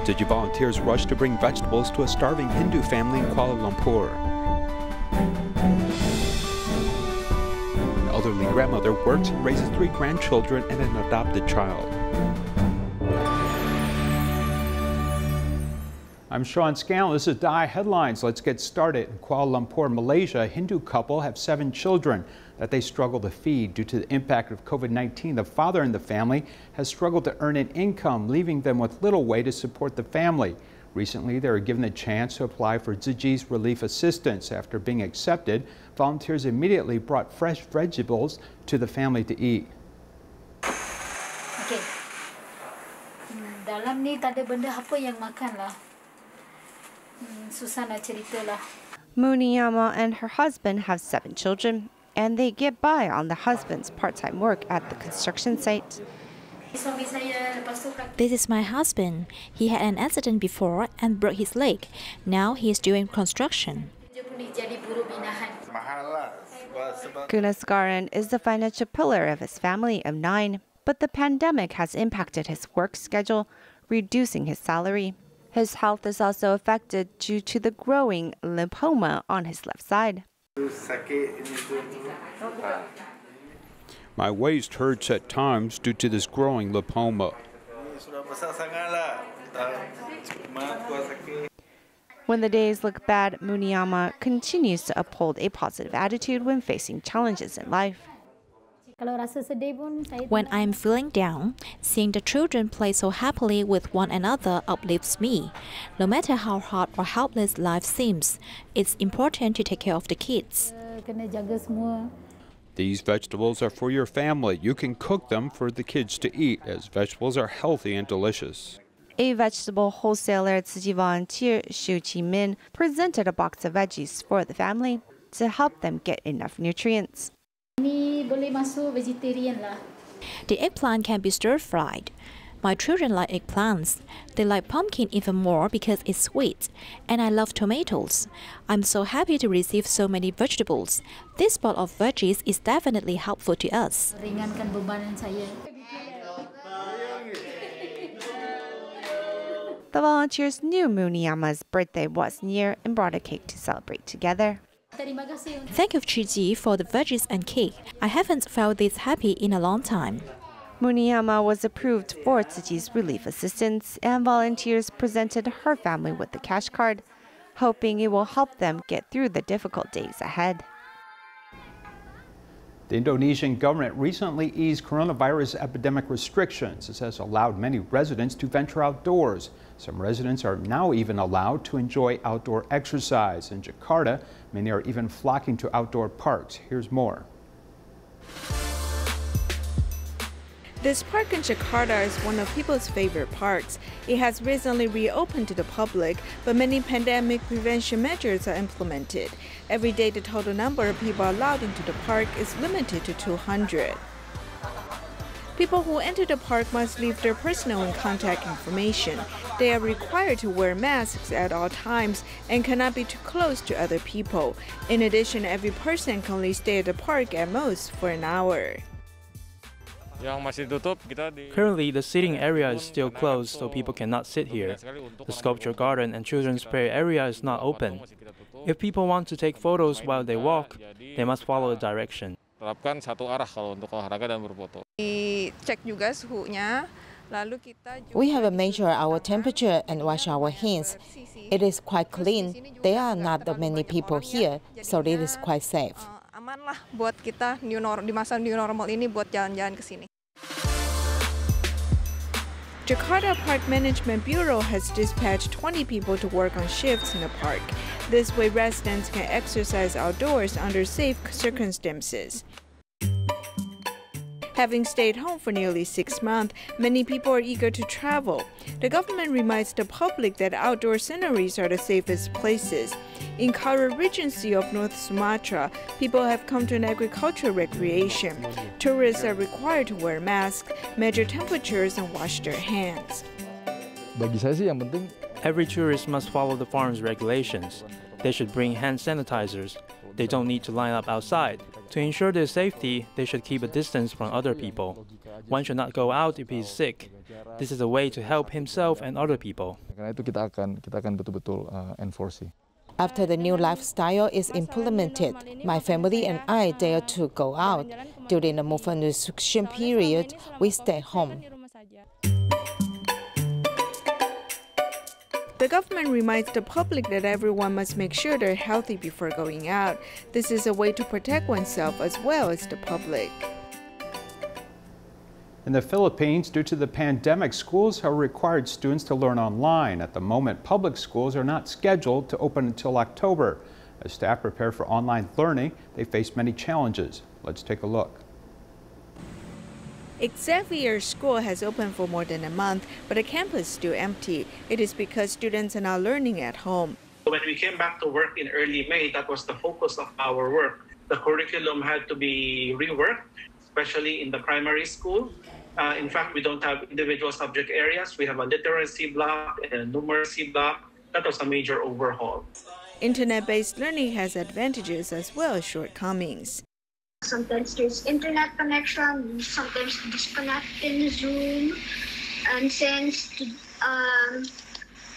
Tzu Chi volunteers rushed to bring vegetables to a starving Hindu family in Kuala Lumpur. An elderly grandmother works and raises 3 grandchildren and an adopted child. I'm Sean Scanlon. This is DAI Headlines. Let's get started. In Kuala Lumpur, Malaysia, a Hindu couple have 7 children that they struggle to feed. Due to the impact of COVID-19, the father in the family has struggled to earn an income, leaving them with little way to support the family. Recently, they were given the chance to apply for Tzu Chi's relief assistance. After being accepted, volunteers immediately brought fresh vegetables to the family to eat. Okay. Dalam ni tak ada benda apa yang makan lah. Susah nak cerita lah. Muniyama and her husband have 7 children, and they get by on the husband's part-time work at the construction site. This is my husband. He had an accident before and broke his leg. Now he is doing construction. Gunasgaran is the financial pillar of his family of 9, but the pandemic has impacted his work schedule, reducing his salary. His health is also affected due to the growing lymphoma on his left side. My waist hurts at times due to this growing lymphoma. When the days look bad, Muniyama continues to uphold a positive attitude when facing challenges in life. When I am feeling down, seeing the children play so happily with one another uplifts me. No matter how hard or helpless life seems, it's important to take care of the kids. These vegetables are for your family. You can cook them for the kids to eat, as vegetables are healthy and delicious. A vegetable wholesaler Tzu Chi volunteer Tzu Chi presented a box of veggies for the family to help them get enough nutrients. The eggplant can be stir-fried. My children like eggplants. They like pumpkin even more because it's sweet. And I love tomatoes. I'm so happy to receive so many vegetables. This pot of veggies is definitely helpful to us. The volunteers knew Muniyama's birthday was near and brought a cake to celebrate together. Thank you, Tzu Chi, for the veggies and cake. I haven't felt this happy in a long time. Muniyama was approved for Tzu Chi's relief assistance, and volunteers presented her family with the cash card, hoping it will help them get through the difficult days ahead. The Indonesian government recently eased coronavirus epidemic restrictions. This has allowed many residents to venture outdoors. Some residents are now even allowed to enjoy outdoor exercise. In Jakarta, many are even flocking to outdoor parks. Here's more. This park in Jakarta is one of people's favorite parks. It has recently reopened to the public, but many pandemic prevention measures are implemented. Every day, the total number of people allowed into the park is limited to 200. People who enter the park must leave their personal and contact information. They are required to wear masks at all times and cannot be too close to other people. In addition, every person can only stay at the park at most for an hour. Currently, the seating area is still closed, so people cannot sit here. The sculpture garden and children's play area is not open. If people want to take photos while they walk, they must follow the direction. We have measured our temperature and wash our hands. It is quite clean. There are not that many people here, so it is quite safe. Aman lah buat kita di masa new normal ini buat jalan-jalan ke sini. Jakarta Park Management Bureau has dispatched 20 people to work on shifts in the park. This way, residents can exercise outdoors under safe circumstances. Having stayed home for nearly 6 months, many people are eager to travel. The government reminds the public that outdoor sceneries are the safest places. In Kara Regency of North Sumatra, people have come to an agricultural recreation. Tourists are required to wear masks, measure temperatures, and wash their hands. Every tourist must follow the farm's regulations. They should bring hand sanitizers. They don't need to line up outside. To ensure their safety, they should keep a distance from other people. One should not go out if he is sick. This is a way to help himself and other people. Karena itu kita akan betul-betul enforce. After the new lifestyle is implemented, my family and I dare to go out. During the movement restriction period, we stay home. The government reminds the public that everyone must make sure they're healthy before going out. This is a way to protect oneself as well as the public. In the Philippines, due to the pandemic, schools have required students to learn online. At the moment, public schools are not scheduled to open until October. As staff prepare for online learning, they face many challenges. Let's take a look. Xavier School has opened for more than a month, but the campus is still empty. It is because students are now learning at home. When we came back to work in early May, that was the focus of our work. The curriculum had to be reworked, especially in the primary school. In fact, we don't have individual subject areas. We have a literacy block and a numeracy block. That was a major overhaul. Internet-based learning has advantages as well as shortcomings. Sometimes there's internet connection, sometimes disconnect in Zoom, and since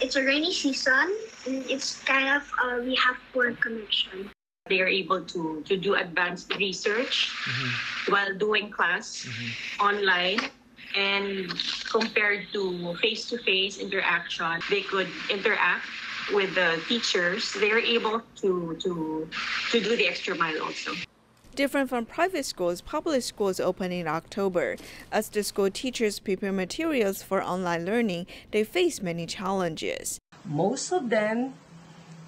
it's a rainy season, it's kind of we have poor connection. They are able to do advanced research while doing class online, and compared to face-to-face interaction, they could interact with the teachers. They are able to do the extra mile also. Different from private schools, public schools open in October. As the school teachers prepare materials for online learning, they face many challenges. Most of them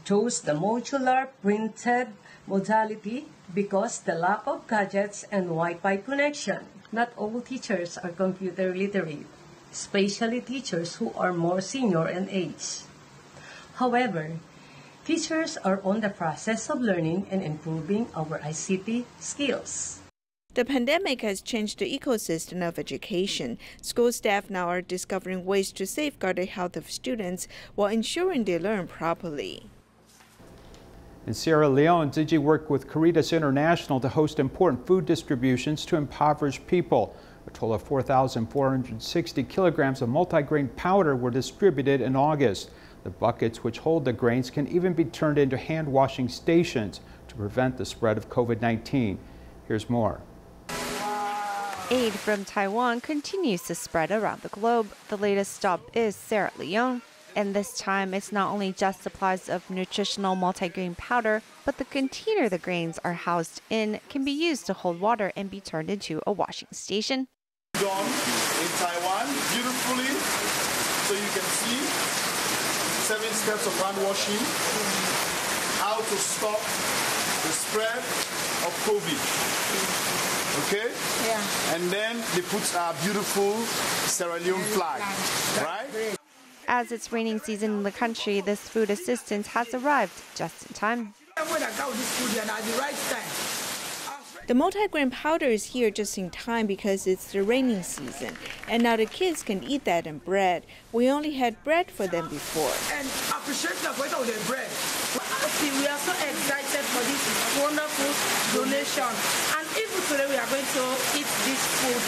chose the modular printed modality because the lack of gadgets and Wi-Fi connection. Not all teachers are computer literate, especially teachers who are more senior in age. However, teachers are on the process of learning and improving our ICT skills. The pandemic has changed the ecosystem of education. School staff now are discovering ways to safeguard the health of students while ensuring they learn properly. In Sierra Leone, Tzu Chi worked with Caritas International to host important food distributions to impoverished people. A total of 4,460 kilograms of multigrain powder were distributed in August. The buckets which hold the grains can even be turned into hand-washing stations to prevent the spread of COVID-19. Here's more. Aid from Taiwan continues to spread around the globe. The latest stop is Sierra Leone. And this time, it's not only just supplies of nutritional multigrain powder, but the container the grains are housed in can be used to hold water and be turned into a washing station. Done in Taiwan beautifully, so you can see 7 steps of hand washing, how to stop the spread of COVID. Okay? Yeah. And then they put a beautiful Sierra Leone flag, right? As it's raining season in the country, this food assistance has arrived just in time. The multigrain powder is here just in time because it's the raining season, and now the kids can eat that in bread. We only had bread for them before. And appreciate the weight of the bread. We are so excited for this wonderful donation, and even today we are going to eat this food.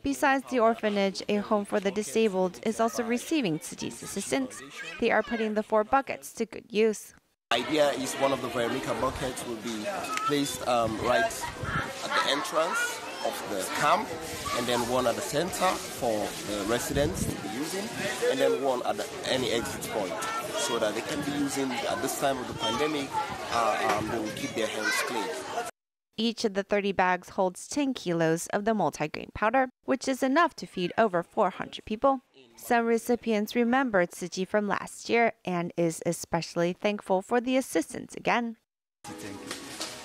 Besides the orphanage, a home for the disabled is also receiving Tzu Chi's assistance. They are putting the 4 buckets to good use. The idea is one of the vermica buckets will be placed right at the entrance of the camp, and then one at the center for the residents to be using, and then one at any exit point, so that they can be using at this time of the pandemic. They will keep their hands clean. Each of the 30 bags holds 10 kilos of the multigrain powder, which is enough to feed over 400 people. Some recipients remember Tzu Chi from last year and is especially thankful for the assistance again.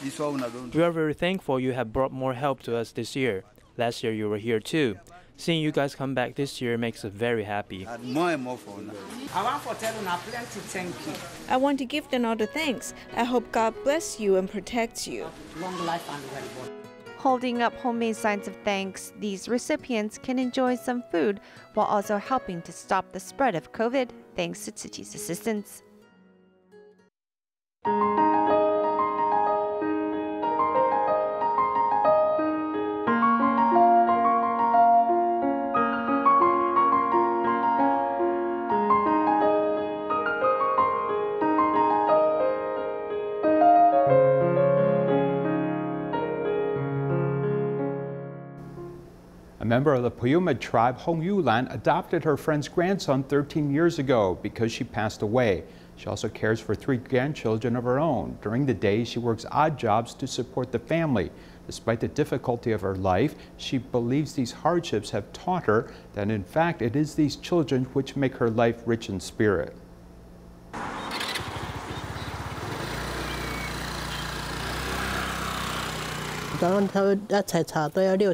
We are very thankful you have brought more help to us this year. Last year you were here too. Seeing you guys come back this year makes us very happy. More and more fun. I want to tell you plenty thank you. I want to give them all the thanks. I hope God bless you and protects you. Long life and well. Holding up homemade signs of thanks, these recipients can enjoy some food while also helping to stop the spread of COVID. thanks to Tzu Chi's assistance. A member of the Puyuma tribe, Hong Yulan, adopted her friend's grandson 13 years ago because she passed away. She also cares for 3 grandchildren of her own. During the day, she works odd jobs to support the family. Despite the difficulty of her life, she believes these hardships have taught her that, in fact, it is these children which make her life rich in spirit. 早上他要采茶都要6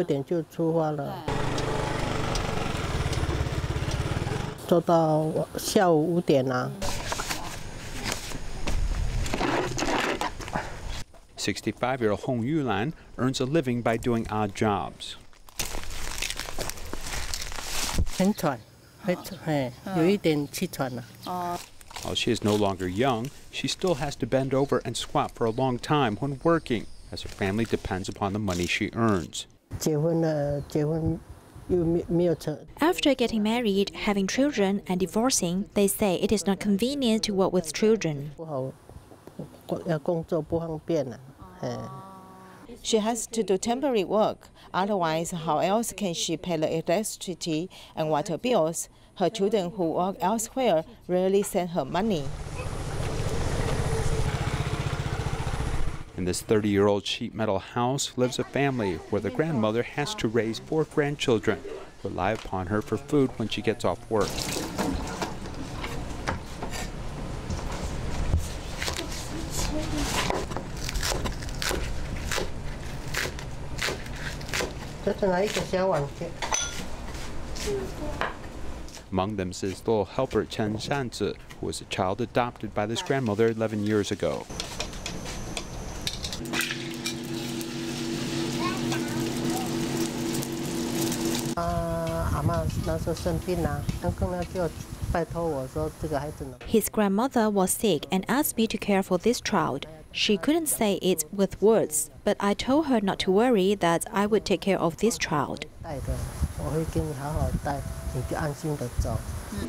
点就出发了，做到下午5点啊。65-year-old Hong Yulan earns a living by doing odd jobs. 很喘，有一点气喘了。While she is no longer young, she still has to bend over and squat for a long time when working, as her family depends upon the money she earns. After getting married, having children, and divorcing, they say it is not convenient to work with children. She has to do temporary work. Otherwise, how else can she pay the electricity and water bills? Her children who work elsewhere rarely send her money. In this 30-year-old sheet metal house lives a family where the grandmother has to raise 4 grandchildren who rely upon her for food when she gets off work. Among them is little helper Chen Shanzi, who was a child adopted by this grandmother 11 years ago. His grandmother was sick and asked me to care for this child. She couldn't say it with words, but I told her not to worry, that I would take care of this child.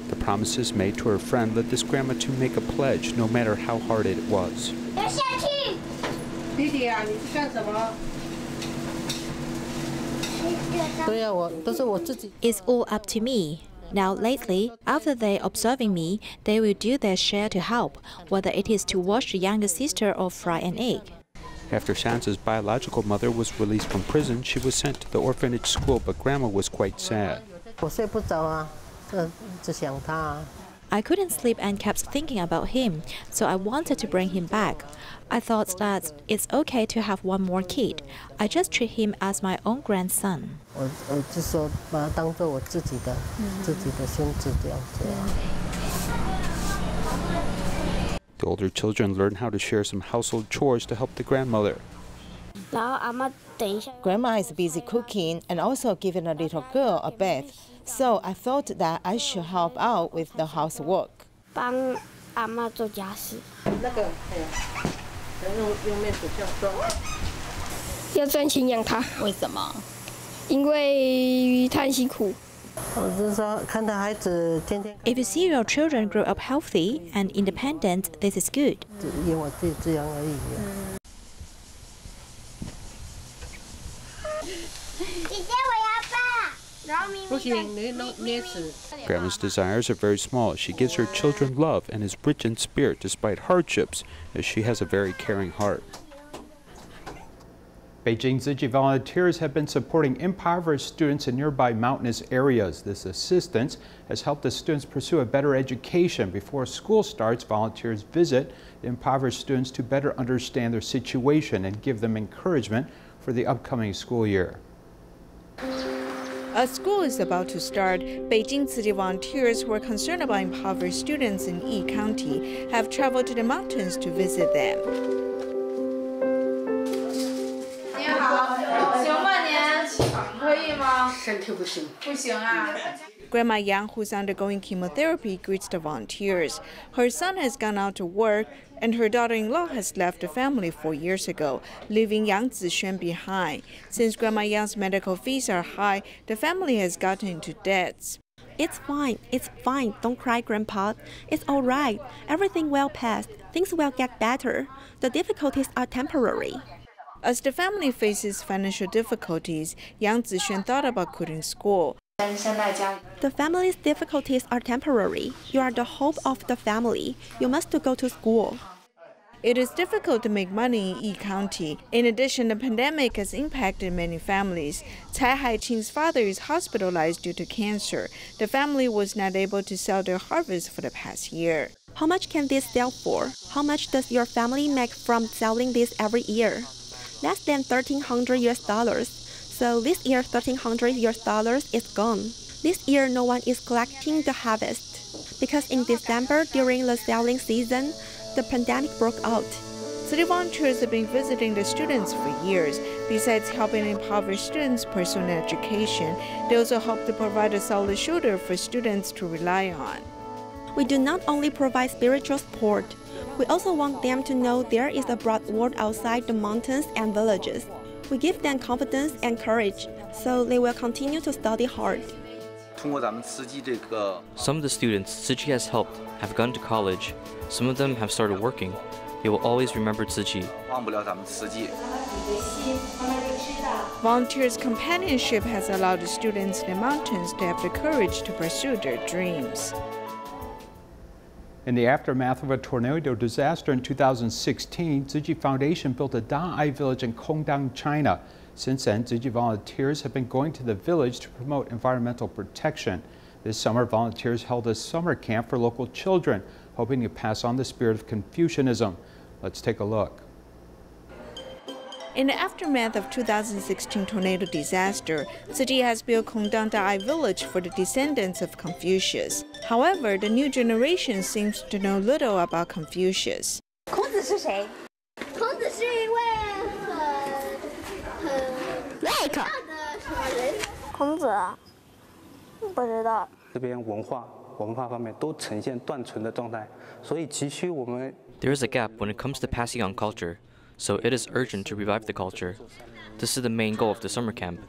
The promises made to her friend led this grandma to make a pledge, no matter how hard it was. It's all up to me. Now lately, after they observing me, they will do their share to help, whether it is to wash the younger sister or fry an egg. After Shanzi's biological mother was released from prison, she was sent to the orphanage school, but grandma was quite sad. I couldn't sleep and kept thinking about him, so I wanted to bring him back. I thought that it's okay to have one more kid. I just treat him as my own grandson. The older children learn how to share some household chores to help the grandmother. Grandma is busy cooking and also giving a little girl a bath, so I thought that I should help out with the housework. 要赚钱养他。为什么？因为他很辛苦。 If you see your children grow up healthy and independent, this is good. Grandma's desires are very small. She gives her children love and is rich in spirit despite hardships, as she has a very caring heart. Beijing Tzu Chi volunteers have been supporting impoverished students in nearby mountainous areas. This assistance has helped the students pursue a better education. Before school starts, volunteers visit the impoverished students to better understand their situation and give them encouragement for the upcoming school year. As school is about to start, Beijing Tzu Chi volunteers who are concerned about impoverished students in Yi County have traveled to the mountains to visit them. Grandma Yang, who's undergoing chemotherapy, greets the volunteers. Her son has gone out to work, and her daughter-in-law has left the family 4 years ago, leaving Yang Zixuan behind. Since Grandma Yang's medical fees are high, the family has gotten into debts. It's fine. Don't cry, Grandpa. It's all right. Everything will pass. Things will get better. The difficulties are temporary. As the family faces financial difficulties, Yang Zixuan thought about quitting school. The family's difficulties are temporary. You are the hope of the family. You must go to school. It is difficult to make money in Yi County. In addition, the pandemic has impacted many families. Cai Haiqing's father is hospitalized due to cancer. The family was not able to sell their harvest for the past year. How much can this sell for? How much does your family make from selling this every year? Less than $1,300. So this year, $1,300 is gone. This year, no one is collecting the harvest. Because in December, during the selling season, the pandemic broke out. City volunteers have been visiting the students for years. Besides helping impoverished students pursue an education, they also hope to provide a solid shoulder for students to rely on. We do not only provide spiritual support, we also want them to know there is a broad world outside the mountains and villages. We give them confidence and courage, so they will continue to study hard. Some of the students Tzu Chi has helped have gone to college. Some of them have started working. They will always remember Tzu Chi. Volunteers' companionship has allowed the students in the mountains to have the courage to pursue their dreams. In the aftermath of a tornado disaster in 2016, Tzu Chi Foundation built a Da'ai village in Kongdang, China. Since then, Tzu Chi volunteers have been going to the village to promote environmental protection. This summer, volunteers held a summer camp for local children, hoping to pass on the spirit of Confucianism. Let's take a look. In the aftermath of 2016 tornado disaster, Tzu Chi has built Kongdang Da'ai village for the descendants of Confucius. However, the new generation seems to know little about Confucius. There is a gap when it comes to passing on culture, so it is urgent to revive the culture. This is the main goal of the summer camp.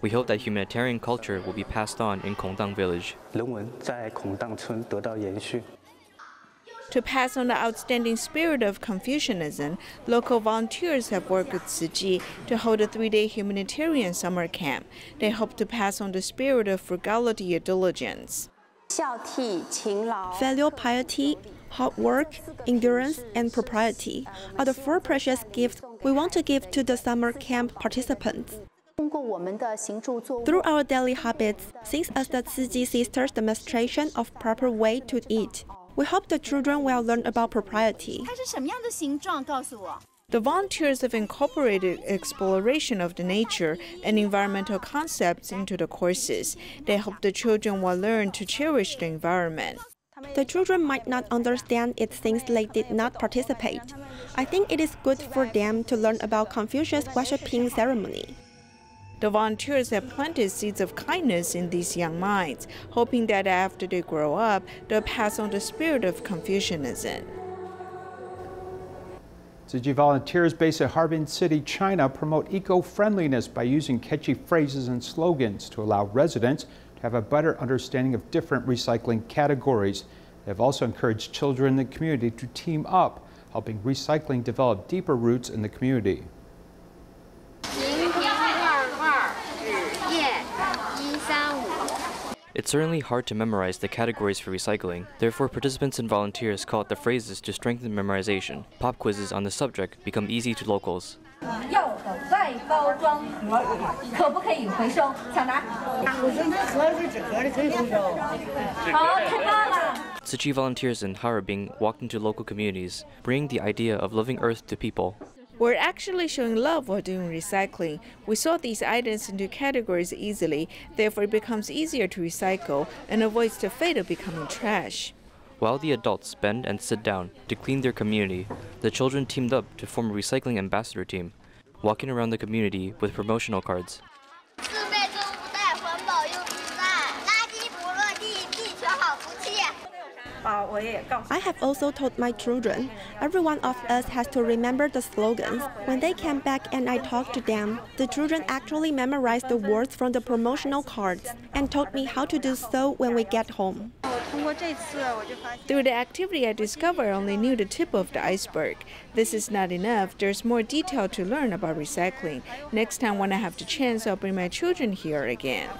We hope that humanitarian culture will be passed on in Kongdang village. To pass on the outstanding spirit of Confucianism, local volunteers have worked with Tzu Chi to hold a 3-day humanitarian summer camp. They hope to pass on the spirit of frugality and diligence. Filial piety, hard work, endurance, and propriety are the 4 precious gifts we want to give to the summer camp participants. Through our daily habits, since as the Tzu Chi sisters' demonstration of proper way to eat, we hope the children will learn about propriety. The volunteers have incorporated exploration of the nature and environmental concepts into the courses. They hope the children will learn to cherish the environment. The children might not understand it since they did not participate. I think it is good for them to learn about Confucius' worshipping ceremony. The volunteers have planted seeds of kindness in these young minds, hoping that after they grow up, they'll pass on the spirit of Confucianism. Tzu Chi volunteers based at Harbin City, China promote eco-friendliness by using catchy phrases and slogans to allow residents to have a better understanding of different recycling categories. They have also encouraged children in the community to team up, helping recycling develop deeper roots in the community. It's certainly hard to memorize the categories for recycling. Therefore, participants and volunteers call it the phrases to strengthen memorization. Pop quizzes on the subject become easy to locals. Tzu Chi volunteers in Harbin walked into local communities, bringing the idea of loving Earth to people. We're actually showing love while doing recycling. We sort these items into categories easily, therefore it becomes easier to recycle and avoids the fate of becoming trash. While the adults bend and sit down to clean their community, the children teamed up to form a recycling ambassador team, walking around the community with promotional cards. I have also told my children, every one of us has to remember the slogans. When they came back and I talked to them, the children actually memorized the words from the promotional cards and told me how to do so when we get home. Through the activity, I discovered I only knew the tip of the iceberg. This is not enough. There's more detail to learn about recycling. Next time when I have the chance, I'll bring my children here again.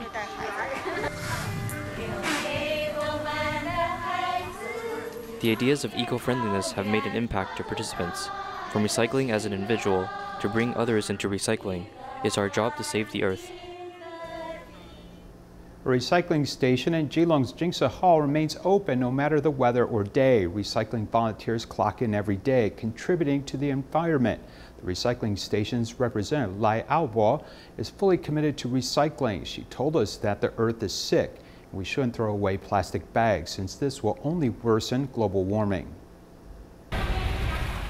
The ideas of eco-friendliness have made an impact to participants. From recycling as an individual to bring others into recycling, it's our job to save the earth. A recycling station in Geelong's Jingsa Hall remains open no matter the weather or day. Recycling volunteers clock in every day, contributing to the environment. The recycling station's representative, Lai Albo, is fully committed to recycling. She told us that the earth is sick. We shouldn't throw away plastic bags since this will only worsen global warming.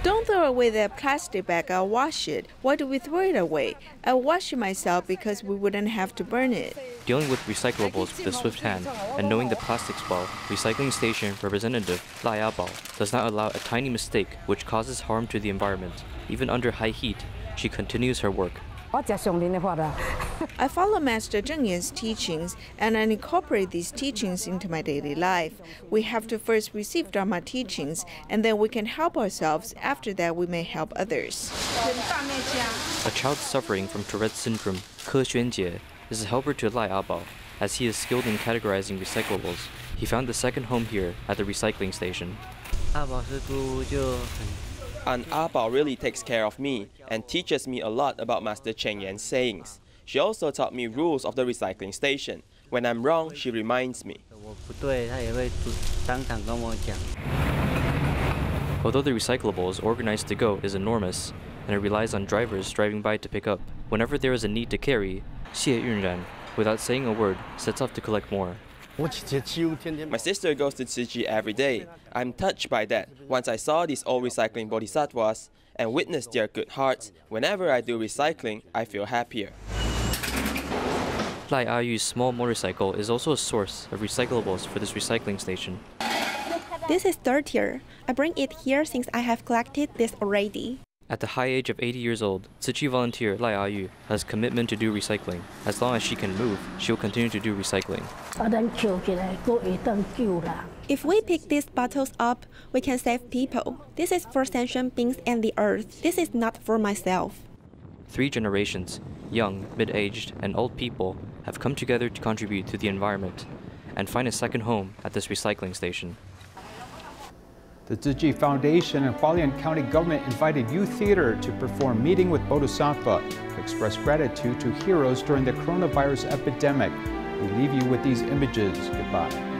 Don't throw away that plastic bag, I'll wash it. Why do we throw it away? I'll wash it myself because we wouldn't have to burn it. Dealing with recyclables with a swift hand and knowing the plastics well, recycling station representative Lai Abao does not allow a tiny mistake which causes harm to the environment. Even under high heat, she continues her work. I follow Master Zheng Yan's teachings and I incorporate these teachings into my daily life. We have to first receive Dharma teachings and then we can help ourselves. After that, we may help others. A child suffering from Tourette's syndrome, Ke Xuanjie, is a helper to Lai Abao. As he is skilled in categorizing recyclables, he found a second home here at the recycling station. Aunt Abao really takes care of me and teaches me a lot about Master Cheng Yan's sayings. She also taught me rules of the recycling station. When I'm wrong, she reminds me. Although the recyclables organized to go is enormous, and it relies on drivers driving by to pick up, whenever there is a need to carry, Xie Yunran, without saying a word, sets off to collect more. My sister goes to Tzu Chi every day. I'm touched by that. Once I saw these old recycling bodhisattvas and witnessed their good hearts, whenever I do recycling, I feel happier. Lai Ayu's small motorcycle is also a source of recyclables for this recycling station. This is dirtier. I bring it here since I have collected this already. At the high age of 80 years old, Tzu Chi volunteer Lai Ayu has commitment to do recycling. As long as she can move, she will continue to do recycling. If we pick these bottles up, we can save people. This is for sentient beings and the earth. This is not for myself. 3 generations, young, mid-aged, and old people, have come together to contribute to the environment and find a second home at this recycling station. The Tzu Chi Foundation and Hualien County government invited youth theater to perform Meeting with Bodhisattva to express gratitude to heroes during the coronavirus epidemic. We leave you with these images. Goodbye.